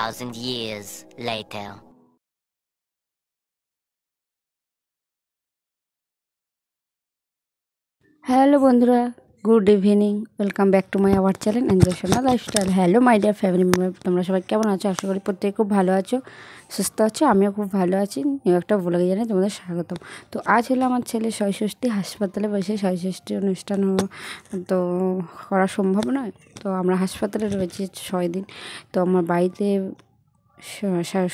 2,000 years later. Hello বন্ধুরা, good evening. Welcome back to my our channel enjoy Sona lifestyle. Hello my dear family member, তোমরা সবাই কেমন আছো? আশা করি প্রত্যেকে খুব ভালো আছো, সুস্থ আছো। আমিও খুব ভালো আছি। নিউ একটা ব্লগে জানাই তোমাদের স্বাগতম। তো আজ হলো আমার ছেলে ষষ্ঠী, হাসপাতালে বসে ষষ্ঠী অনুষ্ঠান তো করা সম্ভব নয়। তো আমরা হাসপাতালে রয়েছি 6 দিন। তো আমার বাড়িতে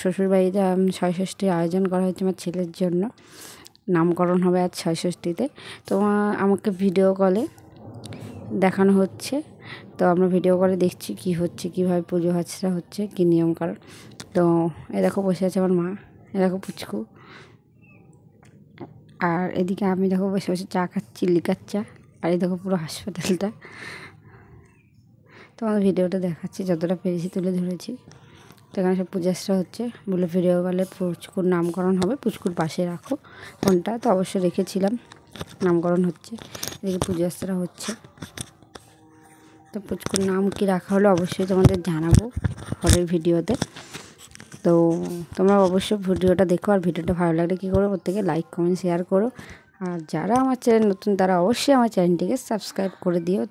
শ্বশুর বাড়িতে ষষ্ঠীর আয়োজন করা হয়েছে আমার ছেলের জন্য। নামকরণ হবে আজ ষষ্ঠীতে। তো আমাকে ভিডিও কলে দেখানো হচ্ছে। তো আমরা ভিডিও কলে দেখছি কি হচ্ছে, কীভাবে পুজো আর্চা হচ্ছে, কী নিয়মকানুন। তো এ দেখো বসে আছে আমার মা, এ দেখো পুচকু, আর এদিকে আমি দেখো বসে বসে চা খাচ্ছি, লিকার চা। আর এই দেখো পুরো হাসপাতালটা। তোমাদের ভিডিওটা দেখাচ্ছি, যতটা পেরেছি তুলে ধরেছি। তো এখানে সব পূজাসটা হচ্ছে, বলে ভিডিও কলে পুচকুর নামকরণ হবে, পুচকুর পাশে রাখো ফোনটা। তো অবশ্যই রেখেছিলাম, নামকরণ হচ্ছে, এদিকে পূজাসটা হচ্ছে। তো পুচকুর নাম কি রাখা হলো অবশ্যই তোমাদের জানাবো পরের ভিডিওতে। তো তোমরা অবশ্যই ভিডিওটা দেখো, আর ভিডিওটা ভালো লাগলে কী করো, প্রত্যেকে লাইক কমেন্ট শেয়ার করো। আর যারা আমার চ্যানেল নতুন তারা অবশ্যই আমার চ্যানেলটিকে সাবস্ক্রাইব করে দিও।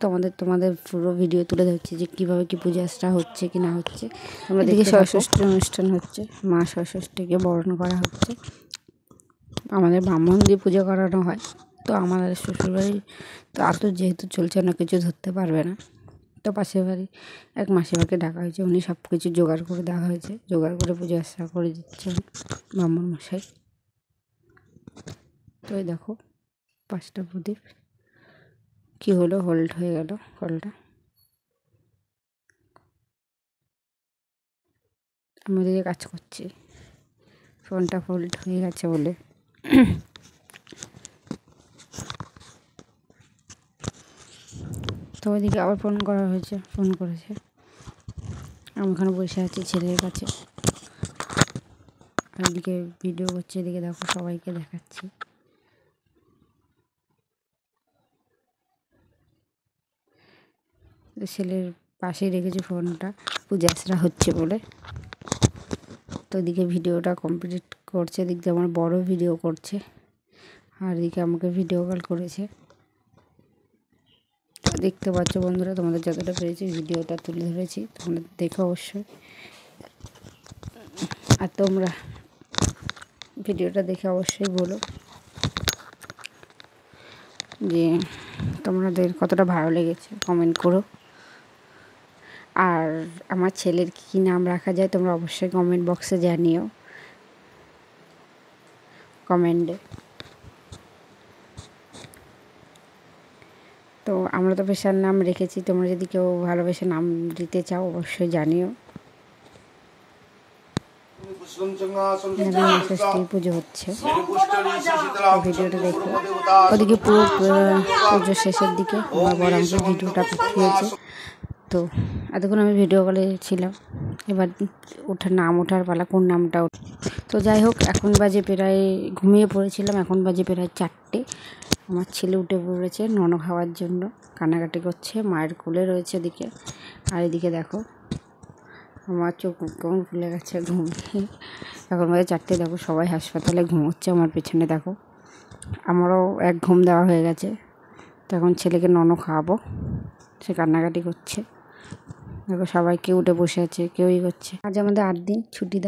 তোমাদের পুরো ভিডিও তুলে ধরছি যে কীভাবে কী পূজা আর্চা হচ্ছে কি না হচ্ছে। তোমরা দেখে ষষ্ঠীর অনুষ্ঠান হচ্ছে, মা ষষ্ঠীকে বরণ করা হচ্ছে। আমাদের ব্রাহ্মণ দিয়ে পুজো করানো হয়। তো আমাদের শ্বশুরবাড়ি তো আতর যেহেতু চলছে, না কিছু ধরতে পারবে না। তো পাশের বাড়ি এক মাসিমাকে ডাকা হয়েছে, উনি সব কিছু জোগাড় করে দেওয়া হয়েছে, জোগাড় করে পুজো আর্চা করে দিচ্ছেন ব্রাহ্মণ মশাই। তো এই দেখো 5টা প্রদীপ কী হলো, হোল্ড হয়ে গেল কলটা। আমি ওদিকে কাজ করছি, ফোনটা হোল্ড হয়ে গেছে বলে। তো ওইদিকে আবার ফোন করা হয়েছে, ফোন করেছে। আমি ওখানে বসে আছি ছেলের কাছে, ওইদিকে ভিডিও করছে। এদিকে দেখো সবাইকে দেখাচ্ছি। ছেলের পাশেই রেখেছি ফোনটা, পূজা আর্চা হচ্ছে বলে। তো এদিকে ভিডিওটা কমপ্লিট করছে, এদিক দিয়ে আমার বড় ভিডিও করছে, আর এদিকে আমাকে ভিডিও কল করেছে। দেখতে পাচ্ছ বন্ধুরা, তোমাদের যতটা পেরেছি ভিডিওটা তুলে ধরেছি, তোমরা দেখো অবশ্যই। আর তোমরা ভিডিওটা দেখে অবশ্যই বলো যে তোমাদের কতটা ভালো লেগেছে, কমেন্ট করো। আর আমার ছেলের কী নাম রাখা যায় তোমরা অবশ্যই কমেন্ট বক্সে জানিও, কমেন্টে। তো আমরা তো পেশার নাম রেখেছি, তোমরা যদি কেউ ভালোবেসে নাম দিতে চাও অবশ্যই জানিও। ষষ্ঠী পুজো হচ্ছে, ভিডিওটা দেখো। ওদিকে পুরো পুজোর শেষের দিকে আমার বড় আমাকে ভিডিওটা পাঠিয়েছে। তো এতক্ষণ আমি ভিডিও কলে ছিলাম, এবার ওঠার পালা, কোন নামটা। তো যাই হোক, এখন বাজে প্রায়, ঘুমিয়ে পড়েছিলাম, এখন বাজে প্রায় 4টে। আমার ছেলে উঠে পড়েছে নন খাওয়ার জন্য, কান্নাকাটি করছে, মায়ের কোলে রয়েছে এদিকে। আর এদিকে দেখো আমার চোখ কেমন ফুলে গেছে ঘুমিয়ে। এখন বাজে 4টে, দেখো সবাই হাসপাতালে ঘুমোচ্ছে আমার পেছনে। দেখো আমারও এক ঘুম দেওয়া হয়ে গেছে। তো এখন ছেলেকে নন খাওয়াবো, সে কান্নাকাটি করছে। দেখো সবাইকে উঠে বসে আছে, কেউই করছে। আজ আমাদের 8 দিন ছুটি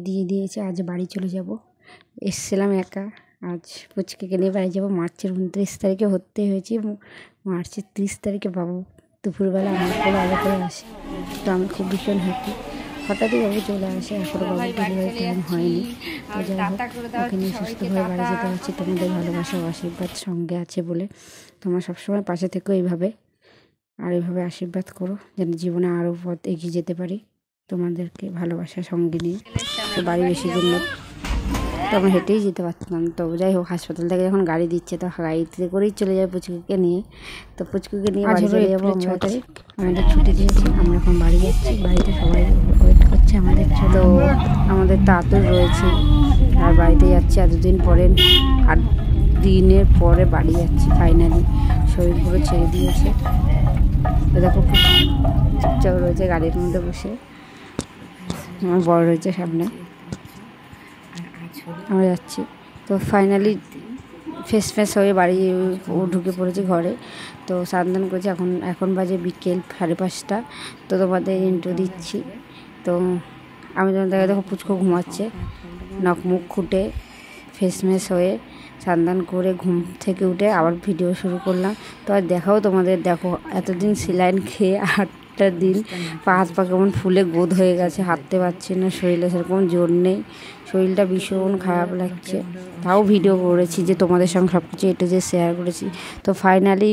দিয়ে দিয়েছে, আজ বাড়ি চলে যাব। এসেছিলাম একা, আজ পুচকে নিয়ে বাড়ি যাবো। মার্চের 29 তারিখে ভর্তি হয়েছি, মার্চের 30 তারিখে বাবু দুপুরবেলা আমার কোলে আগে করে আসে। তো আমি খুব ভীষণ হ্যাপি। হঠাৎই বাবু চলে আসে, এখনও বাবু ডেলিভারি টাইম হয়নি। তো যাই হোক, ওকে নিয়ে সুস্থভাবে বাড়ি যেতে পারছি তোমাদের ভালোবাসা ও আশীর্বাদ সঙ্গে আছে বলে। তোমরা সবসময় পাশে থেকো এইভাবে, আর এইভাবে আশীর্বাদ করো যেন জীবনে আরও পথ এগিয়ে যেতে পারি তোমাদেরকে ভালোবাসার সঙ্গে নিয়ে। তো বাড়ি বেশি জন্য তো আমরা হেঁটেই যেতে পারতাম। তো যাই হোক, হাসপাতাল থেকে যখন গাড়ি দিচ্ছে তো গাড়িতে করেই চলে যায় পুচকুকে নিয়ে। তো পুচকুকে নিয়ে বাড়ি চলে যাবো। 6 তারিখ আমাদের ছুটি দিয়েছে, আমরা এখন বাড়ি যাচ্ছি। বাড়িতে সবাই ওয়েট করছে আমাদের। তো আমাদের তো আতুর রয়েছে, আর বাড়িতে যাচ্ছি এতদিন পরে, 8 দিনের পরে বাড়ি যাচ্ছি ফাইনালি। শরীর পুরো ছেড়ে দিয়েছে। তো দেখো চুপচাপ রয়েছে গাড়ির মধ্যে বসে। আমার বড় রয়েছে সামনে, আমরা যাচ্ছি। তো ফাইনালি ফ্রেশ হয়ে বাড়ি ঢুকে পড়েছি ঘরে। তো স্নান করেছি, এখন বাজে বিকেল 5:30। তো তোমাদের ইন্ট্রো দিচ্ছি। তো আমি তোমাদের দেখো পুচকো ঘুমাচ্ছে, নখ মুখ খুঁটে ফ্রেশ হয়ে স্নান করে ঘুম থেকে উঠে আবার ভিডিও শুরু করলাম। তো আর দেখাও তোমাদের, দেখো এতদিন সেলাইন খেয়ে 8টা দিন হাত পা কেমন ফুলে গোদ হয়ে গেছে, হাঁটতে পারছি না, শরীরে সেরকম জোর নেই, শরীরটা ভীষণ খারাপ লাগছে। তাও ভিডিও করেছি যে তোমাদের সঙ্গে সব কিছু একটু যে শেয়ার করেছি। তো ফাইনালি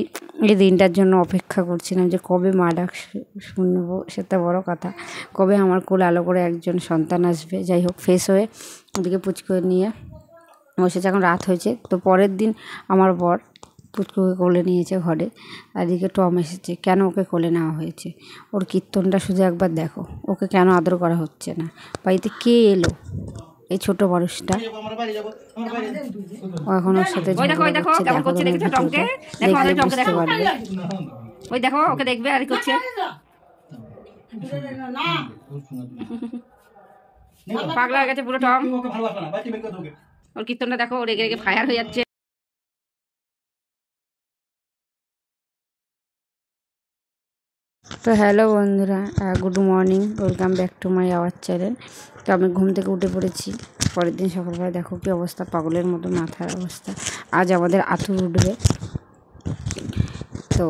এই দিনটার জন্য অপেক্ষা করছিলাম যে কবে মা ডাক শুনবো, সেটা বড় কথা, কবে আমার কোলে আলো করে একজন সন্তান আসবে। যাই হোক, ফ্রেশ হয়ে ওদিকে পুচকো নিয়ে বসেছে, এখন রাত হয়েছে। তো পরের দিন আমার বর পুচকুকে কোলে নিয়েছে ঘরে, আর এদিকে টম এসেছে। কেন ওকে কোলে নেওয়া হয়েছে, ওর কীর্তনটা শুধু একবার দেখো, ওকে কেন আদর করা হচ্ছে না। বাড়িতে কে এলো, এই ছোট মানুষটা, ও এখন ওর সাথে দেখলে বুঝতে পারবে। ওই দেখো ওকে দেখবে আর করছে, পাগলা হয়ে গেছে পুরো টম। ওর কীর্তনটা দেখো, রেগে রেগে ফায়ার হয়ে যাচ্ছে। তো হ্যালো বন্ধুরা, good morning, welcome back to my our channel. তো আমি ঘুম থেকে উঠে পড়েছি। পরের দিন সকালবেলা দেখো কি অবস্থা, পাগলের মতো মাথার অবস্থা। আজ আমাদের আঁতুড় উঠবে, তো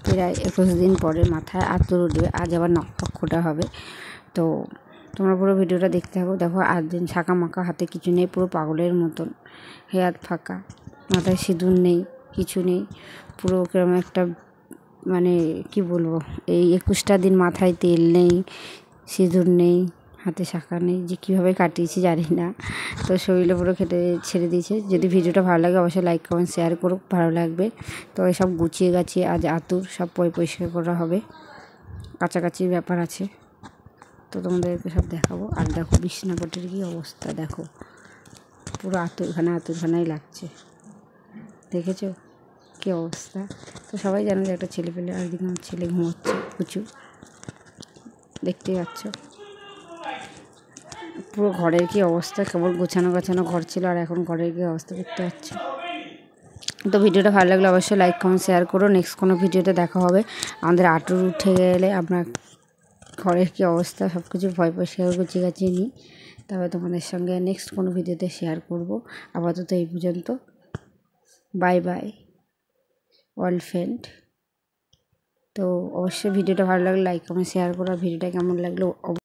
প্রায় 21 দিন পরে মাথায় আঁতুড় উঠবে। আজ আবার নখ খোঁটা হবে। তো তোমরা পুরো ভিডিওটা দেখতে থাকো। দেখো 8 দিন ছাকা মাখা, হাতে কিছু নেই, পুরো পাগলের মতন, হেয়ার ফাঁকা, মাথায় সিঁদুর নেই, কিছু নেই, পুরো কিরকম একটা, মানে কি বলবো, এই 21টা দিন মাথায় তেল নেই, সিঁদুর নেই, হাতে শাঁখা নেই, যে কীভাবে কাটিয়েছি জানি না। তো শরীরে পুরো খেটে ছেড়ে দিয়েছে। যদি ভিডিওটা ভালো লাগে অবশ্যই লাইক কমেন্ট শেয়ার করুক, ভালো লাগবে। তো এসব গুছিয়ে গাছিয়ে আজ আতুর সব পরিষ্কার করা হবে, কাছাকাছির ব্যাপার আছে। তো তোমাদেরকে সব দেখাবো। আর দেখো বিছনাপটের কী অবস্থা, দেখো পুরো আতুরখানাই লাগছে, দেখেছো কী অবস্থা। তো সবাই জানো যে একটা ছেলে পেলে, আর দিকে আমার ছেলে ঘুমোচ্ছে প্রচুর, দেখতেই পাচ্ছ। পুরো ঘরের কী অবস্থা, কেবল গোছানো ঘর ছিল, আর এখন ঘরের কী অবস্থা দেখতে পাচ্ছ। তো ভিডিওটা ভালো লাগলে অবশ্যই লাইক কমেন্ট শেয়ার করো। নেক্সট কোনো ভিডিওতে দেখা হবে। আমাদের আঁটুর উঠে গেলে আমরা ঘরের কী অবস্থা সব কিছু পরিষ্কার গুছিয়ে গাছিয়ে নিই, তবে তোমাদের সঙ্গে নেক্সট কোনো ভিডিওতে শেয়ার করব। আপাতত এই পর্যন্ত, বাই বাই অল ফ্রেন্ড। তো অবশ্যই ভিডিওটা ভালো লাগলে লাইক কমেন্ট শেয়ার করো। ভিডিওটা কেমন লাগলো